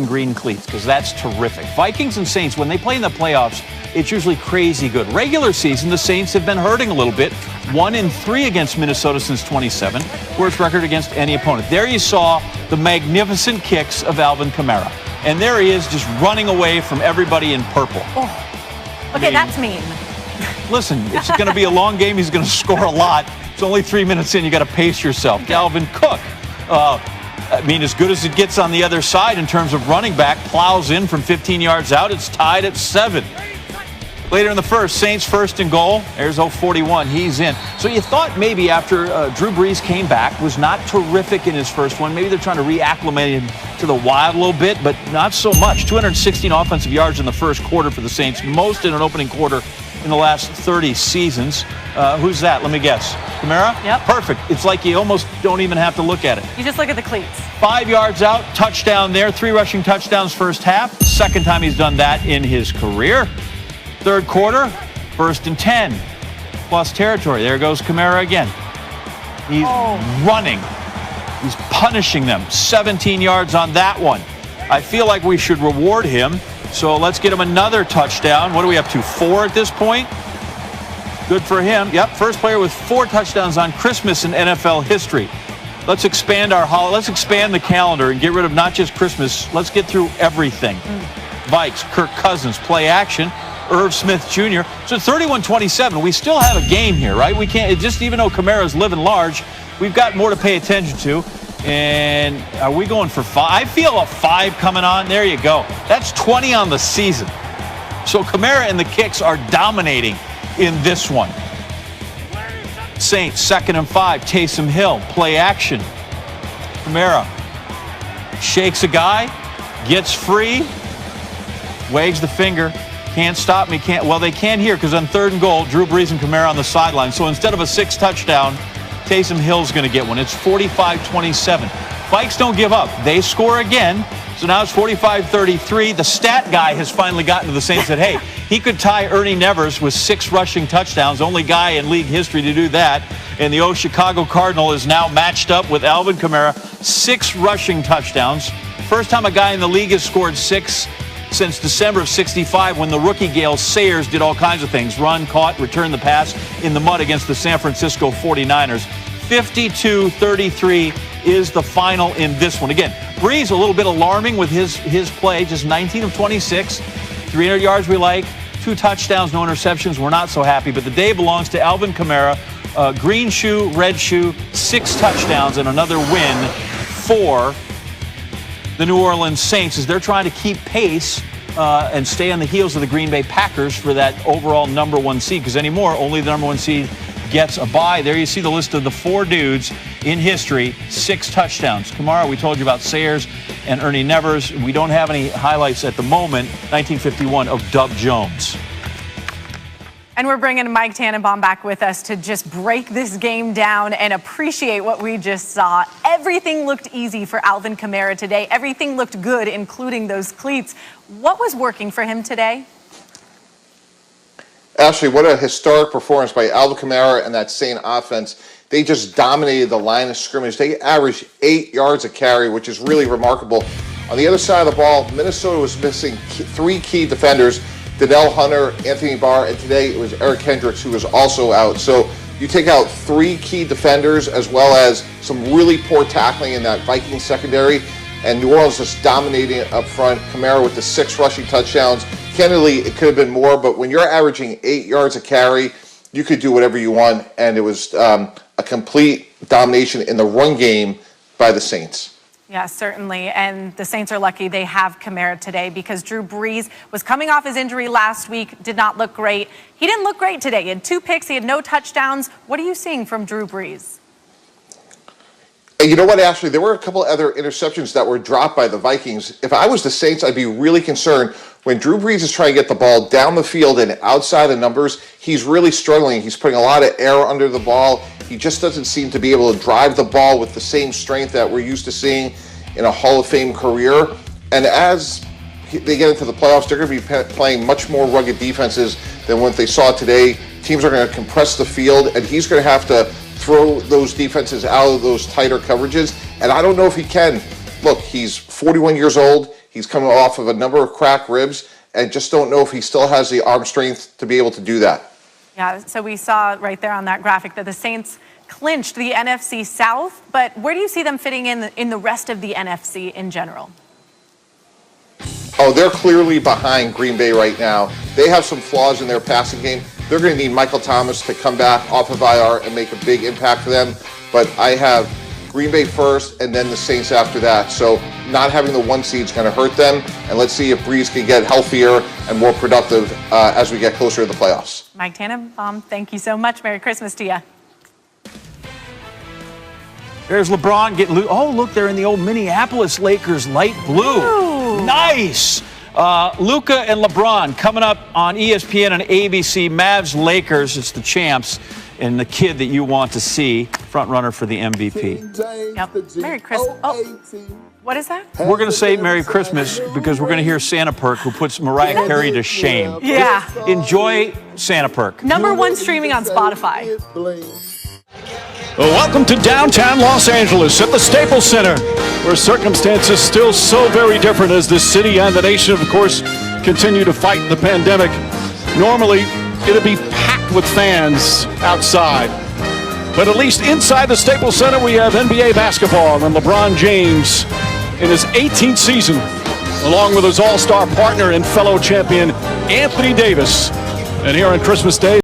green cleats, because that's terrific. Vikings and Saints, when they play in the playoffs, it's usually crazy good. Regular season, the Saints have been hurting a little bit. 1-3 against Minnesota since 27. Worst record against any opponent. There you saw the magnificent kicks of Alvin Kamara. And there he is, just running away from everybody in purple. Oh. Okay, that's mean. Listen, it's going to be a long game. He's going to score a lot. It's only 3 minutes in. You got to pace yourself. Dalvin Cook. I mean, as good as it gets on the other side in terms of running back, plows in from 15 yards out. It's tied at 7. Later in the first, Saints first and goal. There's 0-41. He's in. So you thought maybe after Drew Brees came back, was not terrific in his first one. Maybe they're trying to reacclimate him to the wild a little bit, but not so much. 216 offensive yards in the first quarter for the Saints, most in an opening quarter in the last 30 seasons. Who's that? Let me guess. Kamara? Yep. Perfect. It's like you almost don't even have to look at it. You just look at the cleats. 5 yards out, touchdown there. 3 rushing touchdowns first half. Second time he's done that in his career. Third quarter, 1st and 10. Plus territory. There goes Kamara again. He's running. He's punishing them. 17 yards on that one. I feel like we should reward him. So let's get him another touchdown. What are we up to? 4 at this point? Good for him. Yep, first player with 4 touchdowns on Christmas in NFL history. Let's expand let's expand the calendar and get rid of not just Christmas. Let's get through everything. Vikes, Kirk Cousins, play action. Irv Smith Jr. So 31-27. We still have a game here, right? We can't, just even though Kamara's living large, we've got more to pay attention to. And are we going for 5? I feel a 5 coming on. There you go. That's 20 on the season. So Kamara and the kicks are dominating in this one. Saints, 2nd and 5. Taysom Hill, play action. Kamara shakes a guy, gets free, wags the finger. Can't stop me. Well, they can here because on 3rd and goal, Drew Brees and Kamara on the sideline. So instead of a 6 touchdown, Taysom Hill's going to get one. It's 45-27. Vikes don't give up. They score again. So now it's 45-33. The stat guy has finally gotten to the Saints and said, hey, he could tie Ernie Nevers with 6 rushing touchdowns. Only guy in league history to do that. And the Chicago Cardinal is now matched up with Alvin Kamara. 6 rushing touchdowns. First time a guy in the league has scored 6 since December of 65 when the rookie Gale Sayers did all kinds of things. Run, caught, return the pass in the mud against the San Francisco 49ers. 52-33 is the final in this one. Again, Brees a little bit alarming with his play. Just 19 of 26. 300 yards we like. 2 touchdowns, no interceptions. We're not so happy. But the day belongs to Alvin Kamara. Green shoe, red shoe, 6 touchdowns and another win for the New Orleans Saints as they're trying to keep pace and stay on the heels of the Green Bay Packers for that overall number 1 seed. Because anymore, only the number 1 seed gets a bye. There you see the list of the 4 dudes in history, 6 touchdowns. Kamara, we told you about Sayers and Ernie Nevers. We don't have any highlights at the moment, 1951, of Dub Jones. And we're bringing Mike Tannenbaum back with us to just break this game down and appreciate what we just saw. Everything looked easy for Alvin Kamara today. Everything looked good, including those cleats. What was working for him today? Ashley, what a historic performance by Alvin Kamara and that Saint offense. They just dominated the line of scrimmage. They averaged 8 yards a carry, which is really remarkable. On the other side of the ball, Minnesota was missing 3 key defenders. Danielle Hunter, Anthony Barr, and today it was Eric Hendricks who was also out. So you take out 3 key defenders as well as some really poor tackling in that Vikings secondary, and New Orleans just dominating it up front. Kamara with the 6 rushing touchdowns. Candidly, it could have been more, but when you're averaging 8 yards a carry, you could do whatever you want, and it was a complete domination in the run game by the Saints. Yeah, certainly. And the Saints are lucky they have Kamara today because Drew Brees was coming off his injury last week, did not look great. He didn't look great today. He had 2 picks. He had no touchdowns. What are you seeing from Drew Brees? And you know what, Ashley? There were a couple other interceptions that were dropped by the Vikings. If I was the Saints, I'd be really concerned. When Drew Brees is trying to get the ball down the field and outside the numbers, he's really struggling. He's putting a lot of air under the ball. He just doesn't seem to be able to drive the ball with the same strength that we're used to seeing in a Hall of Fame career. And as they get into the playoffs, they're going to be playing much more rugged defenses than what they saw today. Teams are going to compress the field, and he's going to have to throw those defenses out of those tighter coverages. And I don't know if he can. Look, he's 41 years old. He's coming off of a number of cracked ribs, and just don't know if he still has the arm strength to be able to do that. Yeah, so we saw right there on that graphic that the Saints clinched the NFC South, but where do you see them fitting in the rest of the NFC in general? Oh, they're clearly behind Green Bay right now. They have some flaws in their passing game. They're going to need Michael Thomas to come back off of IR and make a big impact for them. But I have Green Bay first and then the Saints after that. So not having the 1 seed is going to hurt them. And let's see if Breeze can get healthier and more productive as we get closer to the playoffs. Mike Tannenbaum, thank you so much. Merry Christmas to you. There's LeBron getting loose. Oh, look, they're in the old Minneapolis Lakers light blue. Ooh. Nice. Luka and LeBron coming up on ESPN and ABC. Mavs Lakers. It's the champs and the kid that you want to see, front runner for the MVP. Yep. Merry Christmas. Oh, what is that? We're going to say Merry Christmas because we're going to hear Santa Perk, who puts Mariah Carey to shame. Yeah. Enjoy Santa Perk. #1 streaming on Spotify. Welcome to downtown Los Angeles at the Staples Center, where circumstances still so very different as the city and the nation, of course, continue to fight the pandemic. Normally, it'd be packed with fans outside. But at least inside the Staples Center, we have NBA basketball and LeBron James in his 18th season, along with his all-star partner and fellow champion, Anthony Davis. And here on Christmas Day,